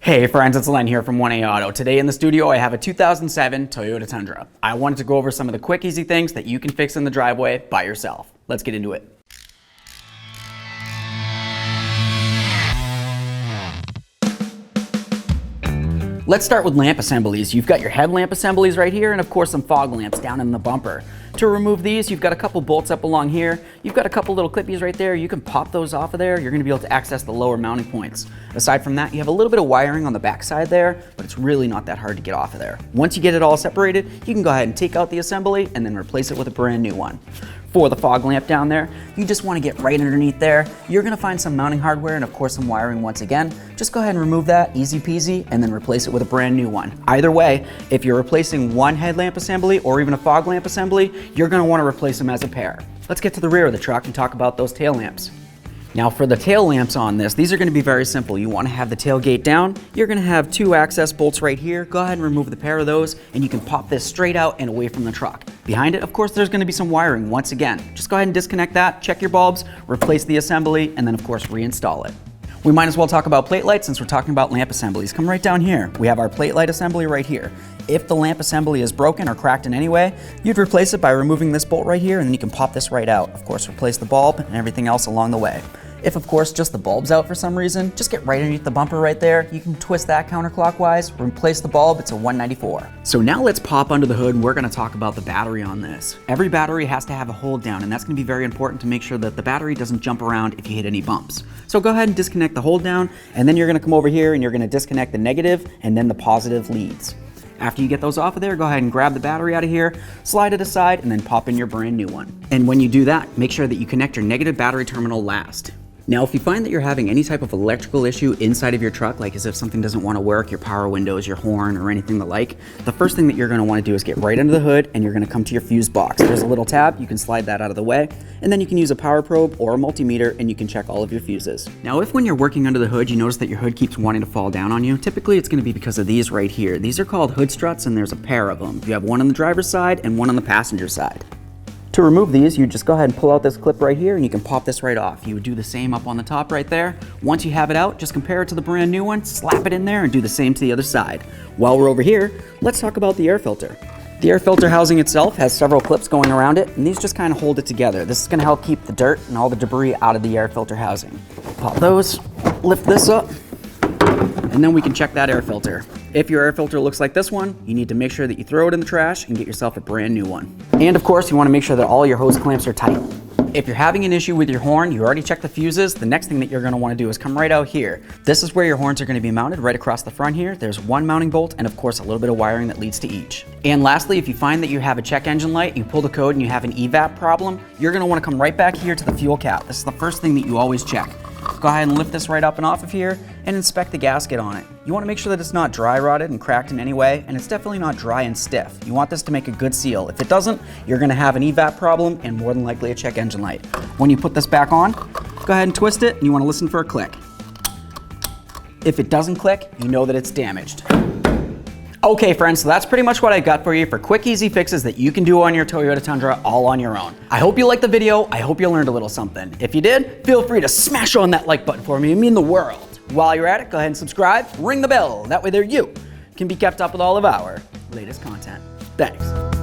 Hey friends, it's Len here from 1A Auto. Today in the studio I have a 2007 Toyota Tundra. I wanted to go over some of the quick, easy things that you can fix in the driveway by yourself. Let's get into it. Let's start with lamp assemblies. You've got your headlamp assemblies right here and of course some fog lamps down in the bumper. To remove these, you've got a couple bolts up along here. You've got a couple little clippies right there. You can pop those off of there. You're gonna be able to access the lower mounting points. Aside from that, you have a little bit of wiring on the back side there, but it's really not that hard to get off of there. Once you get it all separated, you can go ahead and take out the assembly and then replace it with a brand new one. For the fog lamp down there, you just want to get right underneath there. You're going to find some mounting hardware and of course some wiring once again. Just go ahead and remove that, easy peasy, and then replace it with a brand new one. Either way, if you're replacing one headlamp assembly or even a fog lamp assembly, you're going to want to replace them as a pair. Let's get to the rear of the truck and talk about those tail lamps. Now for the tail lamps on this, these are going to be very simple. You want to have the tailgate down. You're going to have two access bolts right here. Go ahead and remove the pair of those and you can pop this straight out and away from the truck. Behind it, of course, there's going to be some wiring once again. Just go ahead and disconnect that, check your bulbs, replace the assembly, and then of course reinstall it. We might as well talk about plate lights since we're talking about lamp assemblies. Come right down here. We have our plate light assembly right here. If the lamp assembly is broken or cracked in any way, you'd replace it by removing this bolt right here and then you can pop this right out. Of course, replace the bulb and everything else along the way. If of course just the bulb's out for some reason, just get right underneath the bumper right there. You can twist that counterclockwise, replace the bulb, it's a 194. So now let's pop under the hood and we're gonna talk about the battery on this. Every battery has to have a hold down and that's gonna be very important to make sure that the battery doesn't jump around if you hit any bumps. So go ahead and disconnect the hold down and then you're gonna come over here and you're gonna disconnect the negative and then the positive leads. After you get those off of there, go ahead and grab the battery out of here, slide it aside, and then pop in your brand new one. And when you do that, make sure that you connect your negative battery terminal last. Now, if you find that you're having any type of electrical issue inside of your truck, like as if something doesn't want to work, your power windows, your horn, or anything the like, the first thing that you're going to want to do is get right under the hood and you're going to come to your fuse box. There's a little tab, you can slide that out of the way, and then you can use a power probe or a multimeter and you can check all of your fuses. Now, if when you're working under the hood, you notice that your hood keeps wanting to fall down on you, typically it's going to be because of these right here. These are called hood struts and there's a pair of them. You have one on the driver's side and one on the passenger side. To remove these, you just go ahead and pull out this clip right here and you can pop this right off. You would do the same up on the top right there. Once you have it out, just compare it to the brand new one, slap it in there and do the same to the other side. While we're over here, let's talk about the air filter. The air filter housing itself has several clips going around it and these just kind of hold it together. This is going to help keep the dirt and all the debris out of the air filter housing. Pop those, lift this up, and then we can check that air filter. If your air filter looks like this one, you need to make sure that you throw it in the trash and get yourself a brand new one. And of course, you want to make sure that all your hose clamps are tight. If you're having an issue with your horn, you already checked the fuses, the next thing that you're going to want to do is come right out here. This is where your horns are going to be mounted right across the front here. There's one mounting bolt and of course a little bit of wiring that leads to each. And lastly, if you find that you have a check engine light, you pull the code and you have an evap problem, you're going to want to come right back here to the fuel cap. This is the first thing that you always check. Go ahead and lift this right up and off of here and inspect the gasket on it. You want to make sure that it's not dry rotted and cracked in any way, and it's definitely not dry and stiff. You want this to make a good seal. If it doesn't, you're going to have an evap problem and more than likely a check engine light. When you put this back on, go ahead and twist it and you want to listen for a click. If it doesn't click, you know that it's damaged. Okay friends, so that's pretty much what I got for you for quick, easy fixes that you can do on your Toyota Tundra all on your own. I hope you liked the video. I hope you learned a little something. If you did, feel free to smash on that like button for me. It means the world. While you're at it, go ahead and subscribe, ring the bell. That way there you can be kept up with all of our latest content. Thanks.